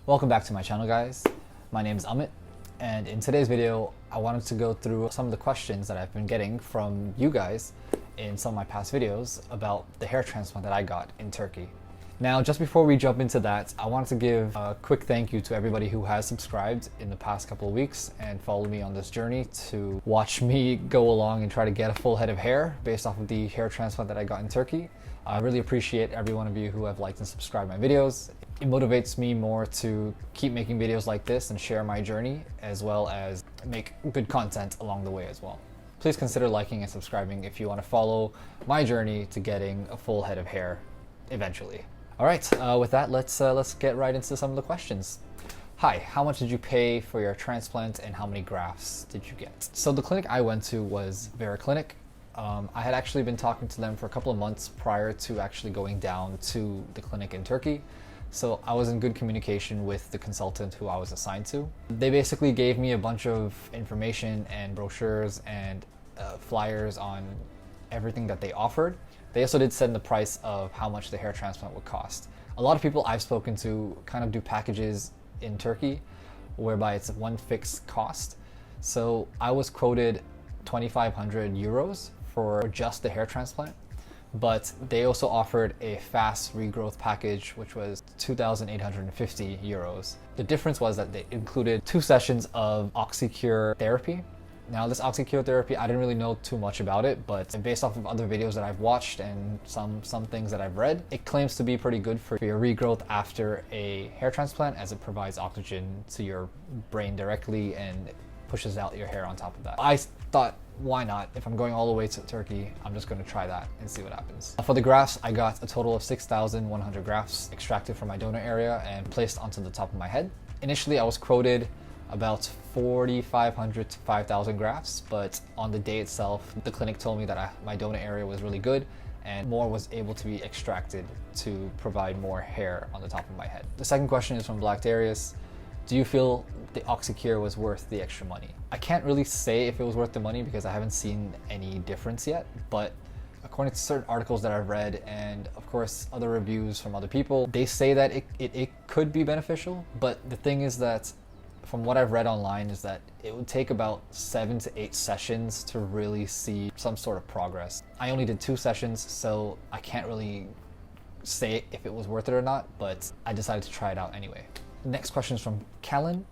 Welcome back to my channel, guys. My name is Amit, and in today's video I wanted to go through some of the questions that I've been getting from you guys in some of my past videos about the hair transplant that I got in Turkey. Now, just before we jump into that, I wanted to give a quick thank you to everybody who has subscribed in the past couple of weeks and followed me on this journey to watch me go along and try to get a full head of hair based off of the hair transplant that I got in Turkey. I really appreciate every one of you who have liked and subscribed my videos. It motivates me more to keep making videos like this and share my journey, as well as make good content along the way as well. Please consider liking and subscribing if you want to follow my journey to getting a full head of hair eventually. All right, with that, let's get right into some of the questions. Hi, how much did you pay for your transplant and how many grafts did you get? So the clinic I went to was Vera Clinic. I had actually been talking to them for a couple of months prior to actually going down to the clinic in Turkey. So I was in good communication with the consultant who I was assigned to. They basically gave me a bunch of information and brochures and flyers on everything that they offered. They also did send the price of how much the hair transplant would cost. A lot of people I've spoken to kind of do packages in Turkey whereby it's one fixed cost. So I was quoted 2,500 euros for just the hair transplant, but they also offered a fast regrowth package, which was 2,850 euros. The difference was that they included 2 sessions of OxyCure therapy. Now, this OxyCure therapy, I didn't really know too much about it, but based off of other videos that I've watched and some things that I've read, it claims to be pretty good for your regrowth after a hair transplant, as it provides oxygen to your brain directly and pushes out your hair on top of that. I thought, why not? If I'm going all the way to Turkey, I'm just going to try that and see what happens. For the grafts, I got a total of 6,100 grafts extracted from my donor area and placed onto the top of my head. Initially, I was quoted about 4,500 to 5,000 grafts, but on the day itself, the clinic told me that my donor area was really good and more was able to be extracted to provide more hair on the top of my head. The second question is from Black Darius. Do you feel the OxyCure was worth the extra money? I can't really say if it was worth the money because I haven't seen any difference yet, but according to certain articles that I've read and of course other reviews from other people, they say that it could be beneficial, but the thing is that from what I've read online is that it would take about 7 to 8 sessions to really see some sort of progress. I only did 2 sessions, so I can't really say if it was worth it or not, but I decided to try it out anyway. The next question is from Callan.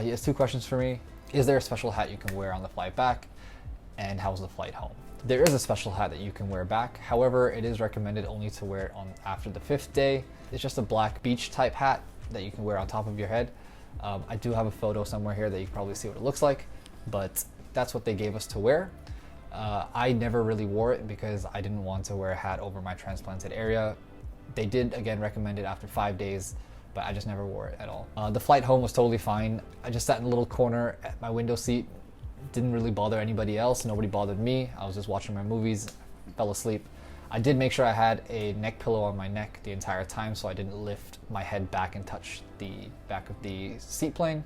He has 2 questions for me. Is there a special hat you can wear on the flight back? And how's the flight home? There is a special hat that you can wear back. However, it is recommended only to wear it on after the 5th day. It's just a black beach type hat that you can wear on top of your head. I do have a photo somewhere here that you can probably see what it looks like, but that's what they gave us to wear. I never really wore it because I didn't want to wear a hat over my transplanted area. They did again recommend it after 5 days, but I just never wore it at all. The flight home was totally fine. I just sat in a little corner at my window seat. Didn't really bother anybody else. Nobody bothered me. I was just watching my movies, fell asleep. I did make sure I had a neck pillow on my neck the entire time so I didn't lift my head back and touch the back of the seatplane.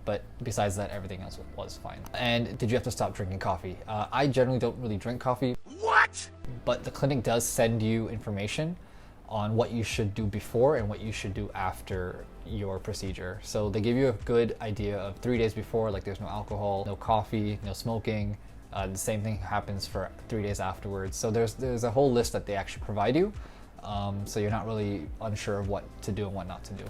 But besides that, everything else was fine. And did you have to stop drinking coffee? I generally don't really drink coffee. What? But the clinic does send you information on what you should do before and what you should do after your procedure. So they give you a good idea of 3 days before, like there's no alcohol, no coffee, no smoking. The same thing happens for 3 days afterwards. So there's a whole list that they actually provide you. So you're not really unsure of what to do and what not to do.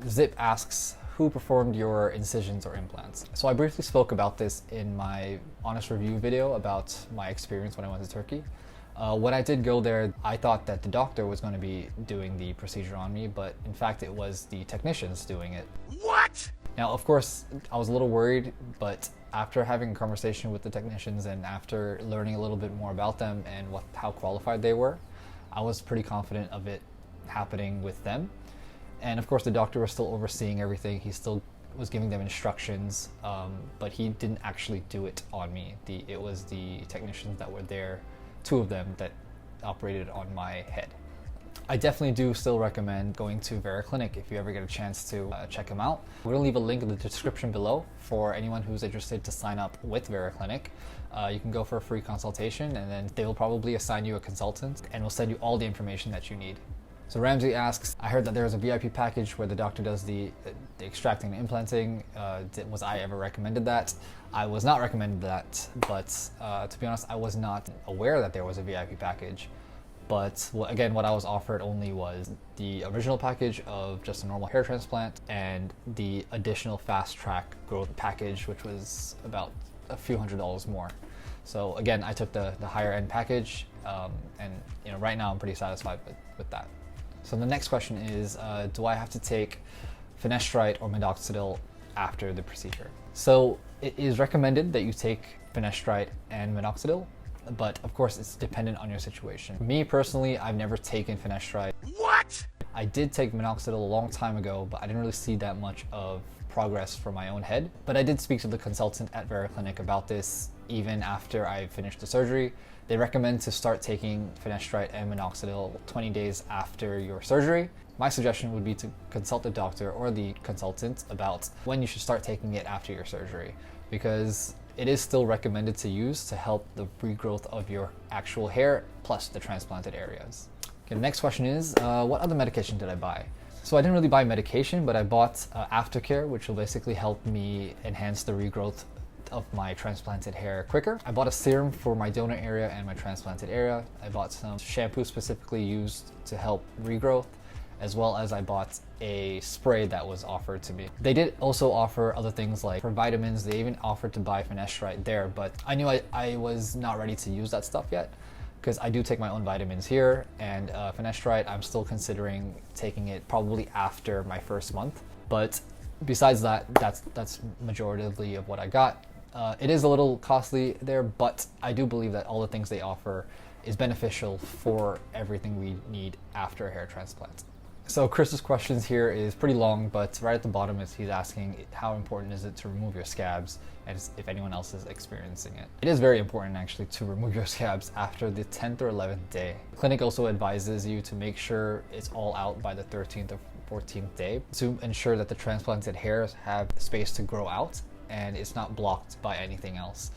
Zip asks, who performed your incisions or implants? So I briefly spoke about this in my honest review video about my experience when I went to Turkey. When I did go there, I thought that the doctor was going to be doing the procedure on me, but in fact it was the technicians doing it. What? Now, of course, I was a little worried, but after having a conversation with the technicians and after learning a little bit more about them and how qualified they were, I was pretty confident of it happening with them. And of course, the doctor was still overseeing everything. He still was giving them instructions, but he didn't actually do it on me. It was the technicians that were there, 2 of them, that operated on my head. I definitely do still recommend going to Vera Clinic if you ever get a chance to check them out. We're going to leave a link in the description below for anyone who's interested to sign up with Vera Clinic. You can go for a free consultation and then they will probably assign you a consultant and will send you all the information that you need. So Ramsey asks, I heard that there is a VIP package where the doctor does the extracting and implanting. Was I ever recommended that? I was not recommended that, but to be honest, I was not aware that there was a VIP package. But again, what I was offered only was the original package of just a normal hair transplant and the additional fast track growth package, which was about a few $100s more. So again, I took the higher end package, and right now I'm pretty satisfied with that. So the next question is, do I have to take Finestride or Minoxidil after the procedure? So it is recommended that you take Finestride and Minoxidil, but of course it's dependent on your situation. Me personally, I've never taken Finestride. What? I did take Minoxidil a long time ago, but I didn't really see that much of progress for my own head. But I did speak to the consultant at Vera Clinic about this even after I finished the surgery. They recommend to start taking Finestride and Minoxidil 20 days after your surgery. My suggestion would be to consult the doctor or the consultant about when you should start taking it after your surgery, because it is still recommended to use to help the regrowth of your actual hair plus the transplanted areas. Okay, the next question is, what other medication did I buy? So I didn't really buy medication, but I bought aftercare, which will basically help me enhance the regrowth of my transplanted hair quicker. I bought a serum for my donor area and my transplanted area. I bought some shampoo specifically used to help regrowth, as well as I bought a spray that was offered to me. They did also offer other things like for vitamins. They even offered to buy Finestride there, but I knew I was not ready to use that stuff yet, because I do take my own vitamins here, and Finestride, I'm still considering taking it probably after my first month. But besides that, that's majority of what I got. It is a little costly there, but I do believe that all the things they offer is beneficial for everything we need after a hair transplant. So Chris's questions here is pretty long, but right at the bottom is he's asking how important is it to remove your scabs and if anyone else is experiencing it. It is very important actually to remove your scabs after the 10th or 11th day. The clinic also advises you to make sure it's all out by the 13th or 14th day to ensure that the transplanted hairs have space to grow out and it's not blocked by anything else.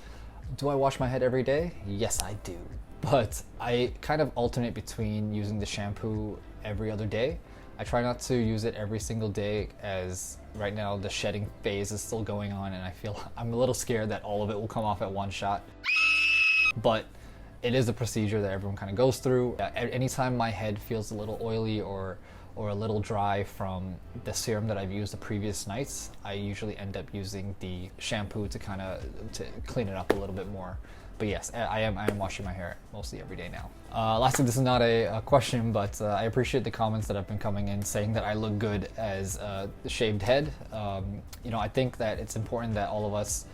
Do I wash my head every day? Yes, I do. But I kind of alternate between using the shampoo every other day. I try not to use it every single day, as right now the shedding phase is still going on and I'm a little scared that all of it will come off at one shot. But it is a procedure that everyone kind of goes through. Anytime my head feels a little oily or a little dry from the serum that I've used the previous nights, I usually end up using the shampoo to clean it up a little bit more. But yes, I am washing my hair mostly every day now. Lastly, this is not a question, but I appreciate the comments that have been coming in saying that I look good as a shaved head. I think that it's important that all of us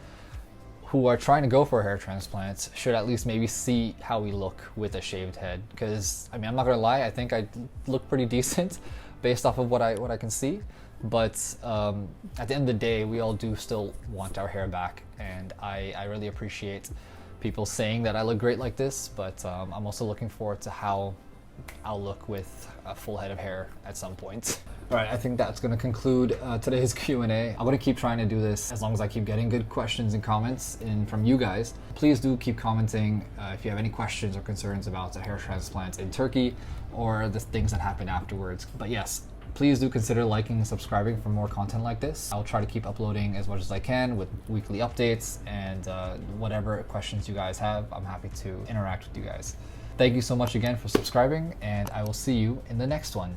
who are trying to go for a hair transplant should at least maybe see how we look with a shaved head. Because I'm not gonna lie, I think I look pretty decent based off of what I can see. But at the end of the day, we all do still want our hair back, and I really appreciate people saying that I look great like this, but I'm also looking forward to how I'll look with a full head of hair at some point. All right, I think that's going to conclude today's Q&A. I'm going to keep trying to do this as long as I keep getting good questions and comments in from you guys. Please do keep commenting if you have any questions or concerns about a hair transplant in Turkey or the things that happen afterwards. But yes, please do consider liking and subscribing for more content like this. I'll try to keep uploading as much as I can with weekly updates, and whatever questions you guys have, I'm happy to interact with you guys. Thank you so much again for subscribing, and I will see you in the next one.